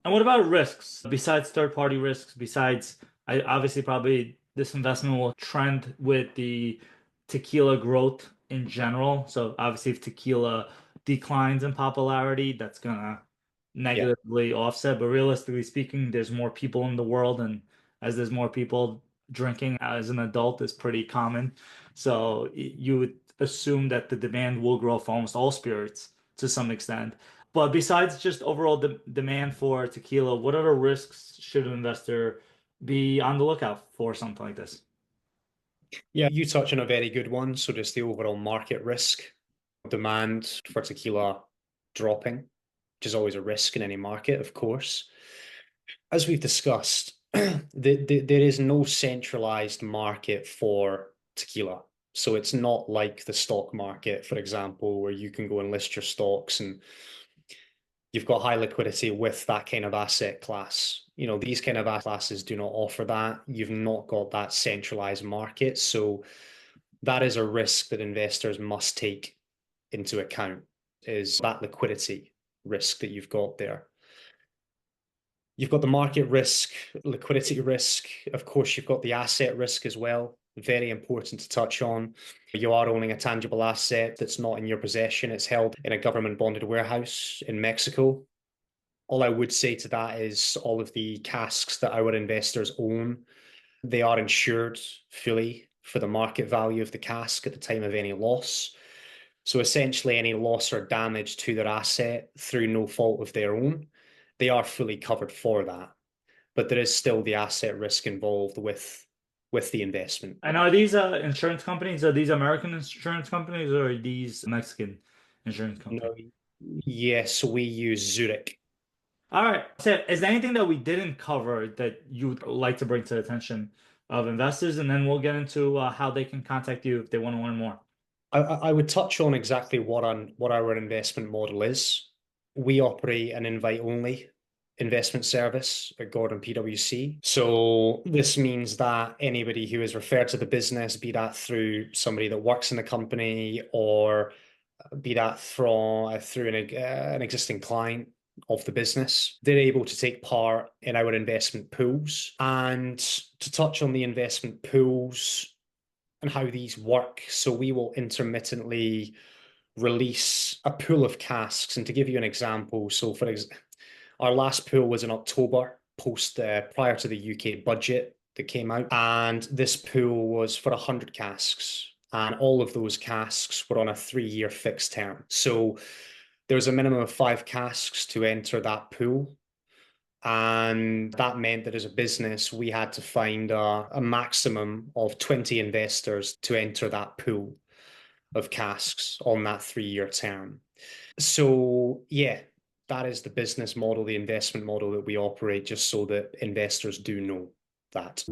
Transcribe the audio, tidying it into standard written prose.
And what about risks? Besides third-party risks, besides I obviously probably this investment will trend with the tequila growth in general. So obviously if tequila declines in popularity, that's gonna Yeah. negatively offset. But realistically speaking, there's more people in the world, and as there's more people drinking as an adult is pretty common. So you would assume that the demand will grow for almost all spirits to some extent. But besides just overall de demand for tequila, what other risks should an investor be on the lookout for something like this? Yeah, you touch on a very good one. So just the overall market risk, demand for tequila dropping, which is always a risk in any market, of course. As we've discussed, there is no centralized market for tequila. So it's not like the stock market, for example, where you can go and list your stocks and you've got high liquidity with that kind of asset class. These kind of asset classes do not offer that. You've not got that centralized market. So that is a risk that investors must take into account, is that liquidity risk that you've got there. You've got the market risk, liquidity risk. Of course, you've got the asset risk as well. Very important to touch on. You are owning a tangible asset that's not in your possession. It's held in a government bonded warehouse in Mexico. All I would say to that is all of the casks that our investors own, they are insured fully for the market value of the cask at the time of any loss. So essentially, any loss or damage to their asset through no fault of their own, they are fully covered for that. But there is still the asset risk involved with the investment. And are these insurance companies, are these American insurance companies or are these Mexican insurance companies? No, yes, we use Zurich. All right. So is there anything that we didn't cover that you'd like to bring to the attention of investors? And then we'll get into how they can contact you if they want to learn more. I would touch on exactly what our investment model is. We operate an invite only investment service at Gordon PwC. So this means that anybody who is referred to the business, be that through somebody that works in the company or be that through an existing client of the business, they're able to take part in our investment pools. And to touch on the investment pools and how these work, so we will intermittently release a pool of casks. And to give you an example, our last pool was in October, prior to the UK budget that came out, and this pool was for 100 casks. And all of those casks were on a 3-year fixed term. So there was a minimum of 5 casks to enter that pool. And that meant that as a business, we had to find a maximum of 20 investors to enter that pool of casks on that 3-year term. So, yeah, that is the business model, the investment model that we operate, just so that investors do know that.